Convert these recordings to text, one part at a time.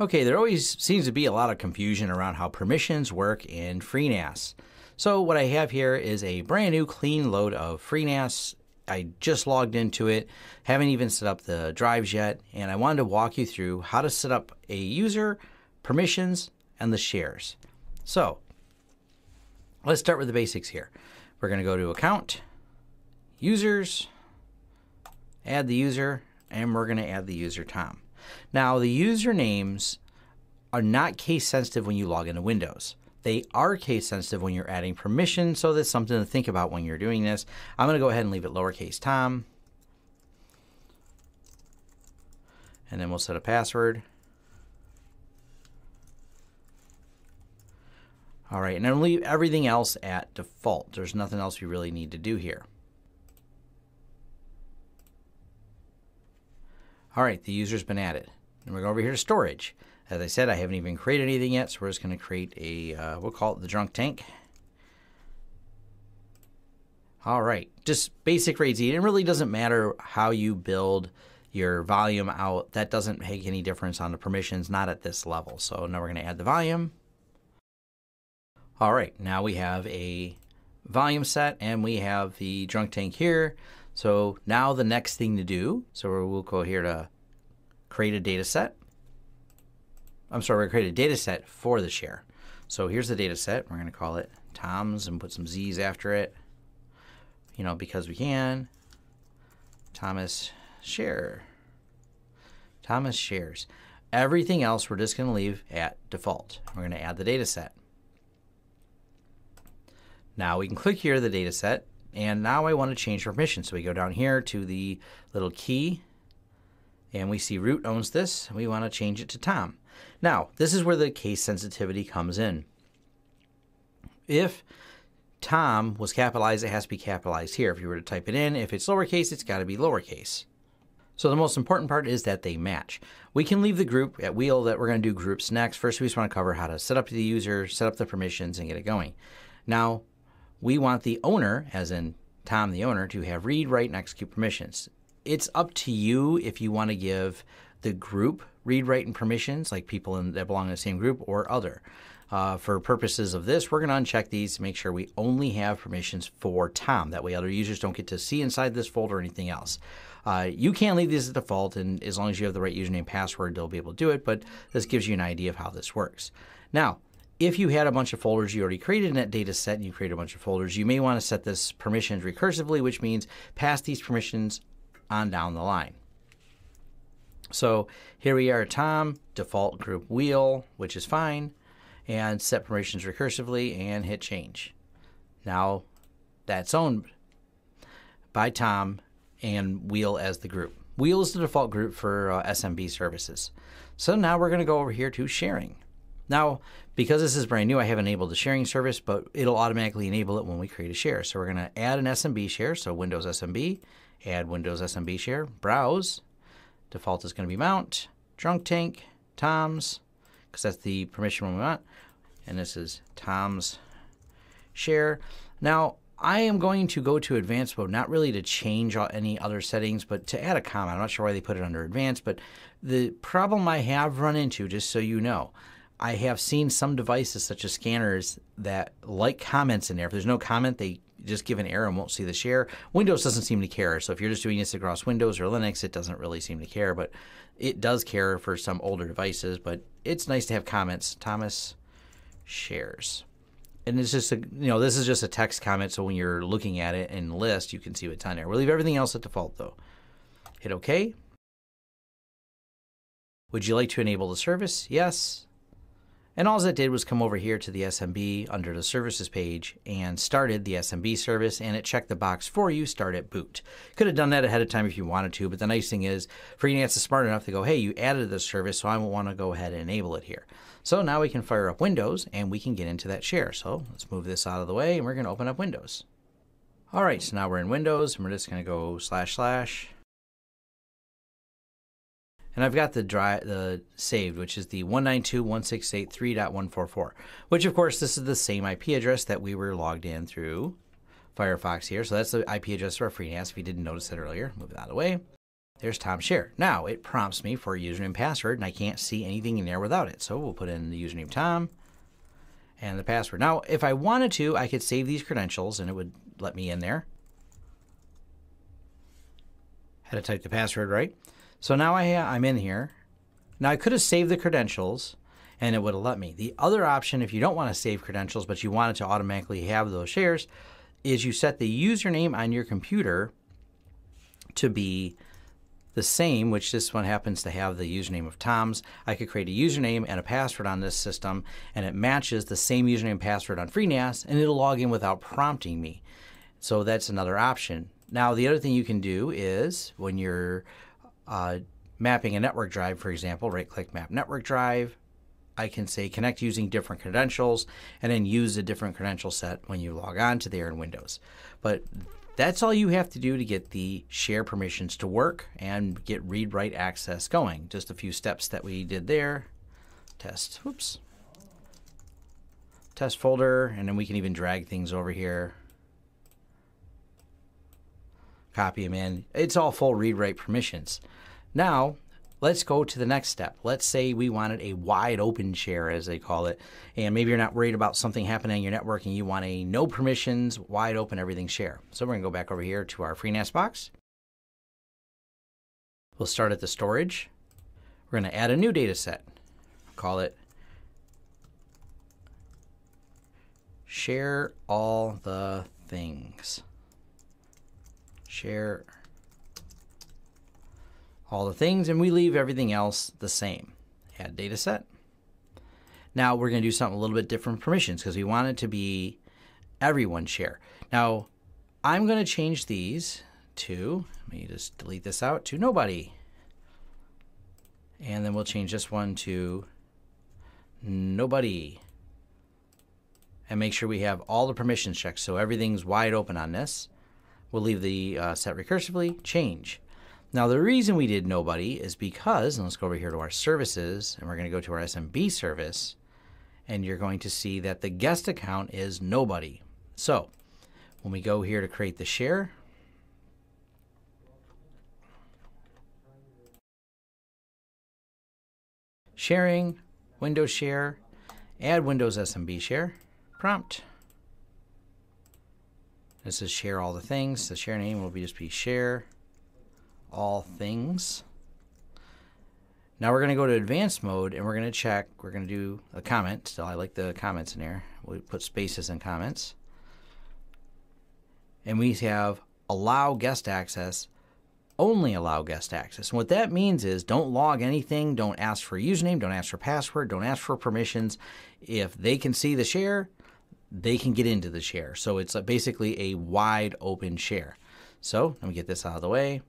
Okay, there always seems to be a lot of confusion around how permissions work in FreeNAS. So what I have here is a brand new clean load of FreeNAS. I just logged into it, haven't even set up the drives yet, and I wanted to walk you through how to set up a user, permissions, and the shares. So let's start with the basics here. We're going to go to Account, Users, add the user, and we're going to add the user Tom. Now, the usernames are not case sensitive when you log into Windows. They are case sensitive when you're adding permissions, so that's something to think about when you're doing this. I'm going to go ahead and leave it lowercase Tom. And then we'll set a password. All right, and then leave everything else at default. There's nothing else we really need to do here. All right, the user's been added. And we're going over here to storage. As I said, I haven't even created anything yet, so we're just going to create a, we'll call it the drunk tank. All right, just basic RAID Z. It really doesn't matter how you build your volume out. That doesn't make any difference on the permissions, not at this level. So now we're going to add the volume. All right, now we have a volume set and we have the drunk tank here. So now the next thing to do, so we'll go here to create a data set. I'm sorry, we're going to create a data set for the share. So here's the data set. We're going to call it Tom's and put some Z's after it, you know, because we can. Thomas share. Thomas shares. Everything else we're just going to leave at default. We're going to add the data set. Now we can click here, the data set, and now I want to change permission. So we go down here to the little key, and we see root owns this, and we want to change it to Tom. Now, this is where the case sensitivity comes in. If Tom was capitalized, it has to be capitalized here. If you were to type it in, if it's lowercase, it's got to be lowercase. So the most important part is that they match. We can leave the group at wheel that we're going to do groups next. First, we just want to cover how to set up the user, set up the permissions, and get it going. Now, we want the owner, as in Tom the owner, to have read, write, and execute permissions. It's up to you if you want to give the group read, write, and permissions, like people that belong in the same group, or other. For purposes of this, we're going to uncheck these to make sure we only have permissions for Tom. That way other users don't get to see inside this folder or anything else. You can leave these at default, and as long as you have the right username and password, they'll be able to do it, but this gives you an idea of how this works. Now, if you had a bunch of folders you already created in that data set and you create a bunch of folders, you may want to set this permissions recursively, which means pass these permissions on down the line. So here we are, Tom, default group wheel, which is fine, and set permissions recursively and hit change. Now that's owned by Tom and wheel as the group. Wheel is the default group for SMB services. So now we're going to go over here to sharing. Now, because this is brand new, I haven't enabled the sharing service, but it'll automatically enable it when we create a share. So we're going to add an SMB share, so Windows SMB, add Windows SMB share, browse. Default is going to be mount, drunk tank, Tom's, because that's the permission we want. And this is Tom's share. Now, I am going to go to advanced mode, not really to change any other settings, but to add a comment. I'm not sure why they put it under advanced, but the problem I have run into, just so you know, I have seen some devices such as scanners that like comments in there. If there's no comment, they just give an error and won't see the share. Windows doesn't seem to care. So if you're just doing this across Windows or Linux, it doesn't really seem to care, but it does care for some older devices. But it's nice to have comments. Thomas shares. And it's just, this is just a text comment. So when you're looking at it in list, you can see what's on there. We'll leave everything else at default though. Hit OK. Would you like to enable the service? Yes. And all that did was come over here to the SMB under the services page and started the SMB service, and it checked the box for you, start at boot. Could have done that ahead of time if you wanted to, but the nice thing is FreeNAS is smart enough to go, hey, you added this service, so I want to go ahead and enable it here. So now we can fire up Windows and we can get into that share. So let's move this out of the way and we're going to open up Windows. All right, so now we're in Windows and we're just going to go // and I've got the saved, which is the 192.168.3.144, which of course this is the same IP address that we were logged in through Firefox here. So that's the IP address for FreeNAS if you didn't notice it earlier. Move it out of the way. There's Tom share. Now it prompts me for a username and password, and I can't see anything in there without it. So we'll put in the username Tom and the password. Now, if I wanted to, I could save these credentials and it would let me in there. Had to type the password right. So now I'm in here. Now I could have saved the credentials and it would have let me. The other option, if you don't want to save credentials but you want it to automatically have those shares, is you set the username on your computer to be the same, which this one happens to have the username of Tom's. I could create a username and a password on this system, and it matches the same username and password on FreeNAS, and it'll log in without prompting me. So that's another option. Now, the other thing you can do is when you're mapping a network drive, for example, right-click Map Network Drive, I can say connect using different credentials, and then use a different credential set when you log on to there in Windows. But that's all you have to do to get the share permissions to work and get read-write access going. Just a few steps that we did there. Test folder, and then we can even drag things over here. Copy them in. It's all full read-write permissions. Now, let's go to the next step. Let's say we wanted a wide open share, as they call it, and maybe you're not worried about something happening on your network and you want a no permissions, wide open everything share. So we're going to go back over here to our FreeNAS box. We'll start at the storage. We're going to add a new data set. Call it share all the things. Share all the things, and we leave everything else the same. Add data set. Now we're going to do something a little bit different with permissions because we want it to be everyone share. Now I'm going to change these to, let me just delete this out, to nobody. And then we'll change this one to nobody. And make sure we have all the permissions checked so everything's wide open on this. We'll leave the set recursively, change. Now, the reason we did nobody is because, and let's go over here to our services, and we're going to go to our SMB service, and you're going to see that the guest account is nobody. So, when we go here to create the share, sharing, Windows share, add Windows SMB share, prompt. This is share all the things. The share name will just be share all things. Now we're going to go to advanced mode and we're going to check. We're going to do a comment. Still, I like the comments in there. We put spaces in comments. And we have allow guest access, only allow guest access. And what that means is don't log anything, don't ask for a username, don't ask for password, don't ask for permissions. If they can see the share, they can get into the share. So it's basically a wide open share. So let me get this out of the way.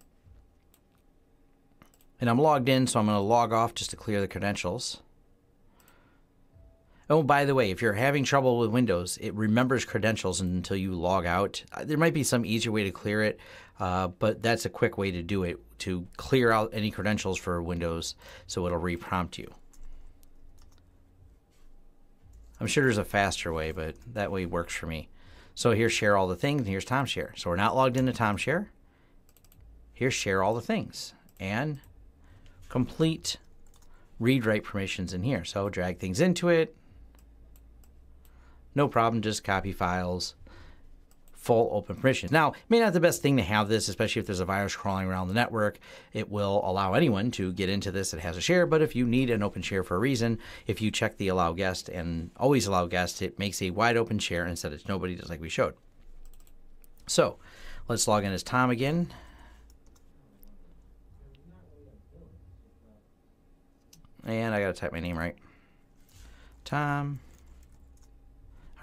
And I'm logged in, so I'm going to log off just to clear the credentials. Oh, by the way, if you're having trouble with Windows, it remembers credentials until you log out. There might be some easier way to clear it, but that's a quick way to do it, to clear out any credentials for Windows so it'll re-prompt you. I'm sure there's a faster way, but that way works for me. So here's share all the things, and here's Tom share. So we're not logged into Tom share. Here's share all the things, and complete read-write permissions in here. So drag things into it. No problem, just copy files. Full open permissions. Now, it may not be the best thing to have this, especially if there's a virus crawling around the network. It will allow anyone to get into this that has a share, but if you need an open share for a reason, if you check the allow guest and always allow guest, it makes a wide open share instead of nobody, just like we showed. So let's log in as Tom again. And I got to type my name right. Tom.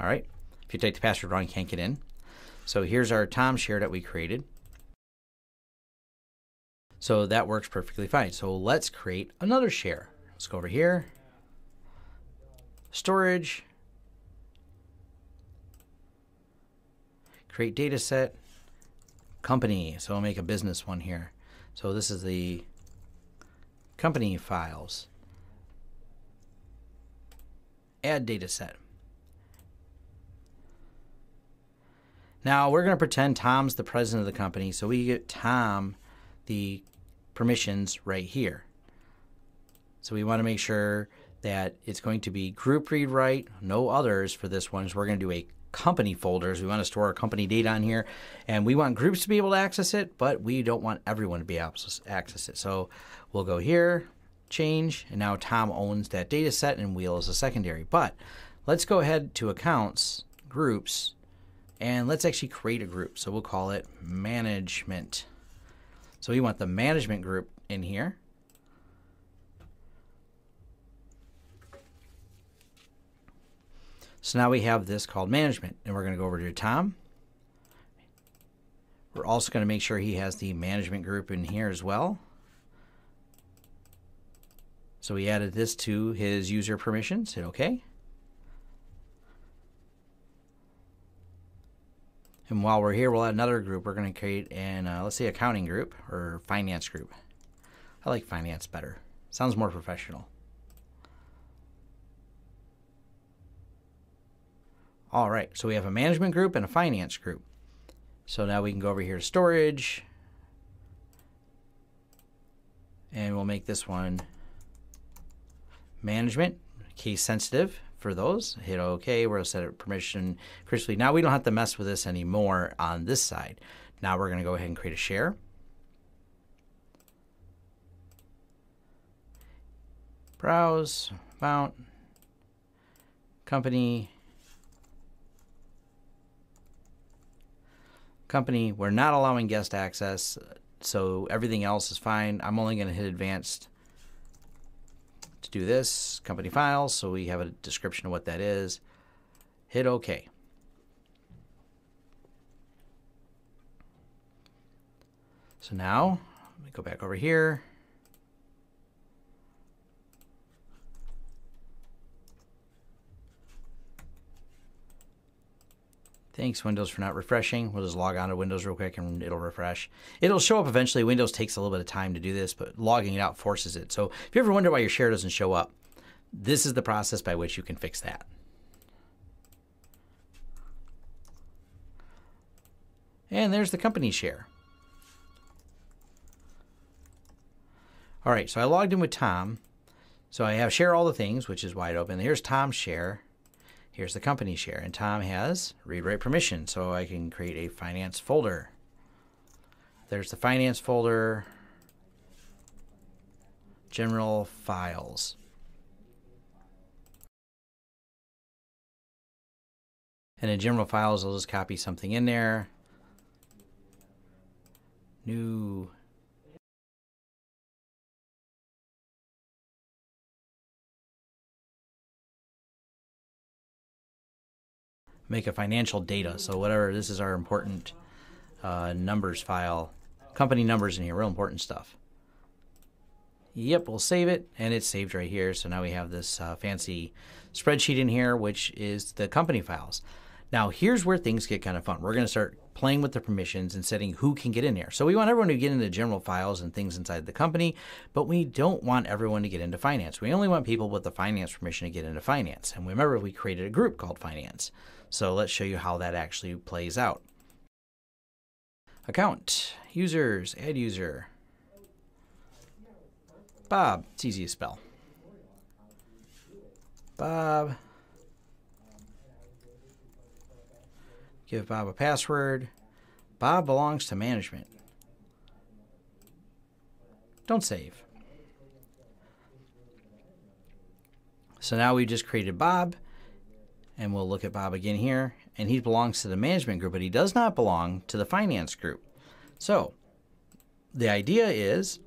All right. If you type the password wrong, you can't get in. So here's our Tom share that we created. So that works perfectly fine. So let's create another share. Let's go over here. Storage. Create data set. Company. So I'll make a business one here. So this is the company files. Add data set. Now we're going to pretend Tom's the president of the company, so we get Tom, the permissions right here. So we want to make sure that it's going to be group read write, no others for this one. So we're going to do a company folders. We want to store our company data on here, and we want groups to be able to access it, but we don't want everyone to be able to access it. So we'll go here, change, and now Tom owns that data set and Wheel is a secondary. But let's go ahead to accounts, groups, and let's actually create a group. So we'll call it management. So we want the management group in here. So now we have this called management, and we're going to go over to Tom. We're also going to make sure he has the management group in here as well. So we added this to his user permissions. Hit OK. And while we're here, we'll add another group. We're going to create an, let's say, accounting group or finance group. I like finance better. Sounds more professional. All right, so we have a management group and a finance group. So now we can go over here to storage, and we'll make this one management, case sensitive for those. Hit OK. We'll set it permission crisply. Now we don't have to mess with this anymore on this side. Now we're going to go ahead and create a share. Browse, mount, company. Company, we're not allowing guest access, so everything else is fine. I'm only going to hit advanced to do this. Company files, so we have a description of what that is. Hit OK. So now, let me go back over here. Thanks, Windows, for not refreshing. We'll just log on to Windows real quick and it'll refresh. It'll show up eventually. Windows takes a little bit of time to do this, but logging it out forces it. So if you ever wonder why your share doesn't show up, this is the process by which you can fix that. And there's the company share. All right, so I logged in with Tom. So I have share all the things, which is wide open. Here's Tom's share. Here's the company share, and Tom has read-write permission, so I can create a finance folder. There's the finance folder, general files. And in general files, I'll just copy something in there. New. Make a financial data. So whatever, this is our important numbers file. Company numbers in here, real important stuff. Yep, we'll save it, and it's saved right here. So now we have this fancy spreadsheet in here, which is the company files. Now here's where things get kind of fun. We're going to start playing with the permissions and setting who can get in there. So we want everyone to get into general files and things inside the company, but we don't want everyone to get into finance. We only want people with the finance permission to get into finance. And remember, we created a group called finance. So let's show you how that actually plays out. Account, users, add user. Bob, it's easy to spell. Bob. Give Bob a password. Bob belongs to management. Don't save. So now we just created Bob. And we'll look at Bob again here, and he belongs to the management group, but he does not belong to the finance group. So the idea is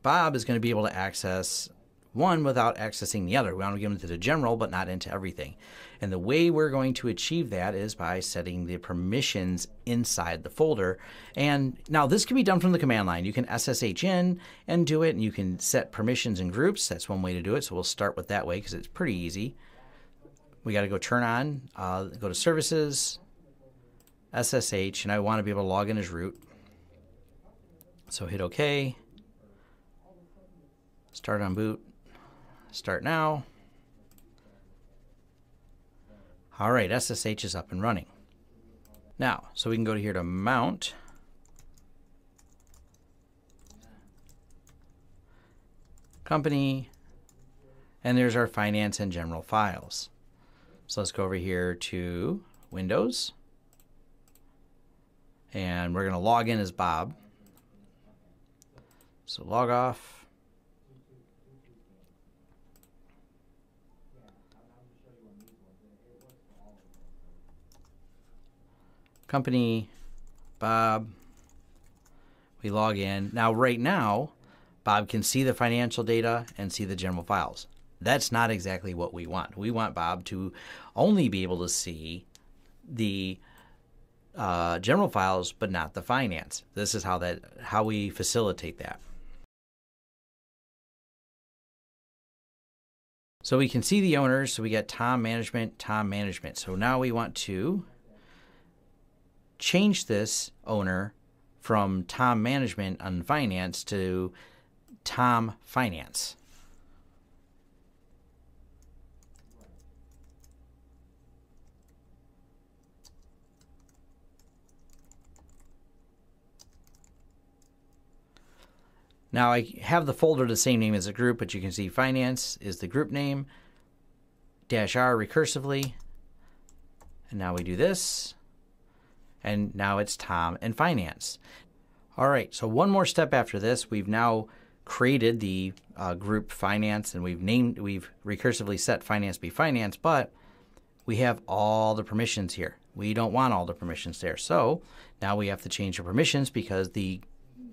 Bob is going to be able to access one without accessing the other. We want to give him to the general, but not into everything. And the way we're going to achieve that is by setting the permissions inside the folder. And now this can be done from the command line. You can SSH in and do it, and you can set permissions in groups. That's one way to do it. So we'll start with that way because it's pretty easy. We got to go turn on, go to services, SSH, and I want to be able to log in as root. So hit OK. Start on boot. Start now. All right, SSH is up and running. Now, so we can go to here to mount. company, and there's our finance and general files. So let's go over here to Windows, and we're going to log in as Bob. So log off. Company, Bob. We log in. Now, right now, Bob can see the financial data and see the general files. That's not exactly what we want. We want Bob to only be able to see the general files, but not the finance. This is how we facilitate that. So we can see the owners. So we got Tom Management, Tom Management. So now we want to change this owner from Tom Management on Finance to Tom Finance. Now I have the folder the same name as the group, but you can see Finance is the group name, -R recursively, and now we do this, and now it's Tom and Finance. All right, so one more step after this. We've now created the group Finance, and we've recursively set Finance be Finance, but we have all the permissions here. We don't want all the permissions there, so now we have to change the permissions because the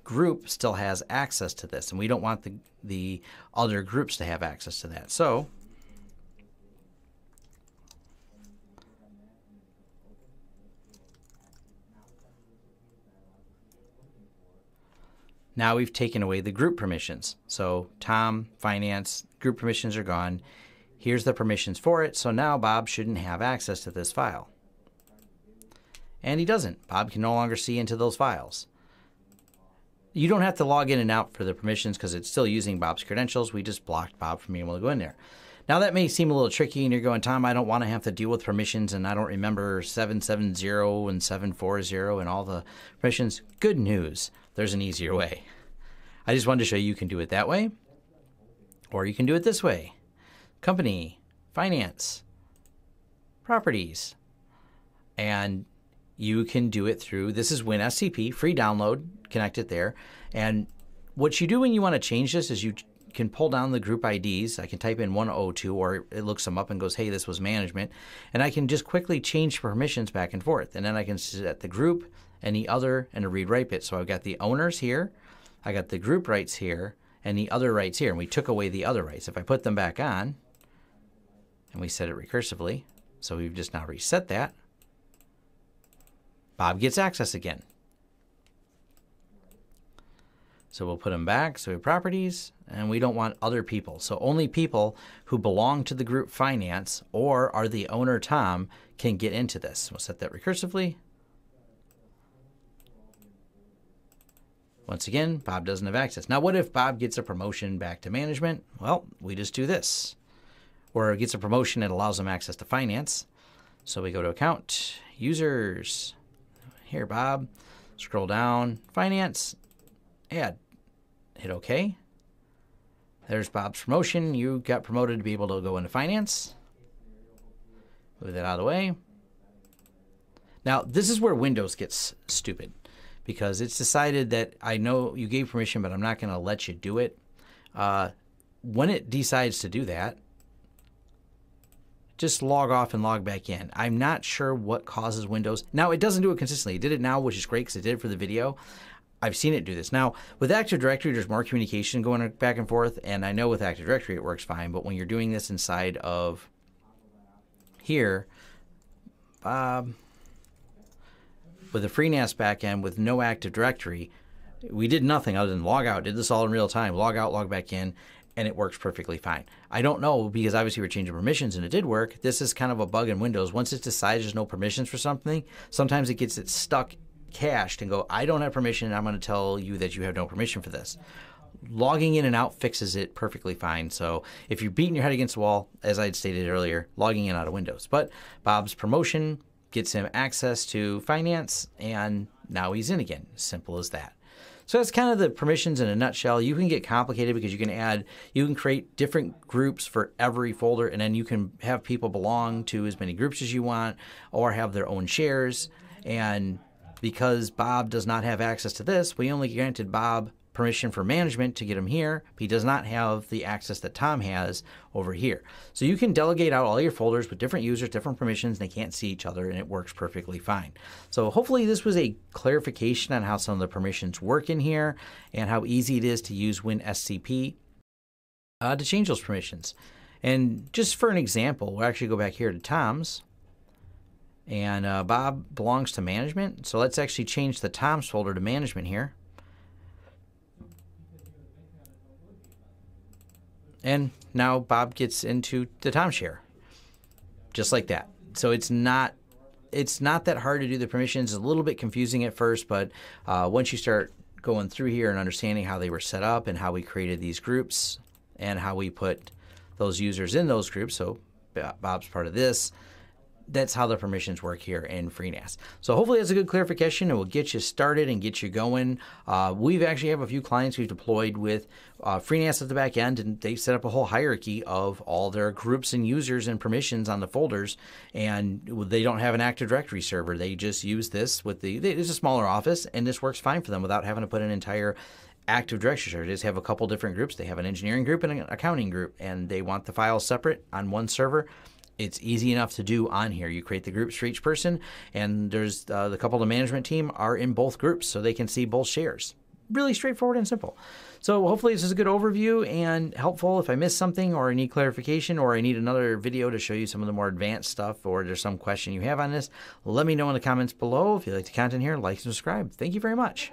group still has access to this, and we don't want the other groups to have access to that. So now we've taken away the group permissions. So Tom, Finance, group permissions are gone. Here's the permissions for it. So now Bob shouldn't have access to this file. And he doesn't. Bob can no longer see into those files. You don't have to log in and out for the permissions because it's still using Bob's credentials. We just blocked Bob from being able to go in there. Now that may seem a little tricky, and you're going, Tom, I don't want to have to deal with permissions, and I don't remember 770 and 740 and all the permissions. Good news. There's an easier way. I just wanted to show you can do it that way, or you can do it this way. Company, Finance, Properties, and you can do it through, this is WinSCP, free download, connect it there. And what you do when you want to change this is you can pull down the group IDs. I can type in 102, or it looks them up and goes, hey, this was management. And I can just quickly change permissions back and forth. And then I can set the group and the other and a read-write bit. So I've got the owners here, I got the group rights here, and the other rights here. And we took away the other rights. If I put them back on, and we set it recursively, so we've just now reset that, Bob gets access again. So we'll put them back. So we have properties, and we don't want other people. So only people who belong to the group Finance or are the owner Tom can get into this. We'll set that recursively. Once again, Bob doesn't have access. Now, what if Bob gets a promotion back to management? Well, we just do this. Or gets a promotion that allows him access to Finance. So we go to Account, Users. Here, Bob. Scroll down, Finance, Add. Hit OK. There's Bob's promotion. You got promoted to be able to go into Finance. Move that out of the way. Now, this is where Windows gets stupid, because it's decided that I know you gave permission, but I'm not going to let you do it. When it decides to do that, just log off and log back in. I'm not sure what causes Windows. Now, it doesn't do it consistently. It did it now, which is great because it did it for the video. I've seen it do this. Now, with Active Directory, there's more communication going back and forth, and I know with Active Directory it works fine, but when you're doing this inside of here, with a FreeNAS backend with no Active Directory, we did nothing other than log out, did this all in real time, log out, log back in, and it works perfectly fine. I don't know, because obviously we're changing permissions and it did work. This is kind of a bug in Windows. Once it decides there's no permissions for something, sometimes it gets it stuck cached and go, I don't have permission, and I'm going to tell you that you have no permission for this. Logging in and out fixes it perfectly fine. So if you're beating your head against the wall, as I had stated earlier, logging in out of Windows. But Bob's promotion gets him access to Finance, and now he's in again. Simple as that. So that's kind of the permissions in a nutshell. You can get complicated because you can create different groups for every folder, and then you can have people belong to as many groups as you want or have their own shares. And because Bob does not have access to this, we only granted Bob permission for management to get him here. But he does not have the access that Tom has over here. So you can delegate out all your folders with different users, different permissions. They can't see each other, and it works perfectly fine. So hopefully this was a clarification on how some of the permissions work in here and how easy it is to use WinSCP to change those permissions. And just for an example, we'll actually go back here to Tom's. And Bob belongs to management. So let's actually change the Tom's folder to management here. And now Bob gets into the Tom share, just like that. So it's not that hard to do the permissions. It's a little bit confusing at first, but once you start going through here and understanding how they were set up and how we created these groups and how we put those users in those groups, so Bob's part of this, that's how the permissions work here in FreeNAS. So hopefully that's a good clarification. It will get you started and get you going. We've actually have a few clients we've deployed with FreeNAS at the back end, and they set up a whole hierarchy of all their groups and users and permissions on the folders, and they don't have an Active Directory server. They just use this with it's a smaller office, and this works fine for them without having to put an entire Active Directory server. They just have a couple different groups. They have an engineering group and an accounting group, and they want the files separate on one server. It's easy enough to do on here. You create the groups for each person, and there's the couple of the management team are in both groups, so they can see both shares. Really straightforward and simple. So hopefully this is a good overview and helpful. If I missed something or I need clarification or I need another video to show you some of the more advanced stuff, or there's some question you have on this, let me know in the comments below. If you like the content here, like and subscribe. Thank you very much.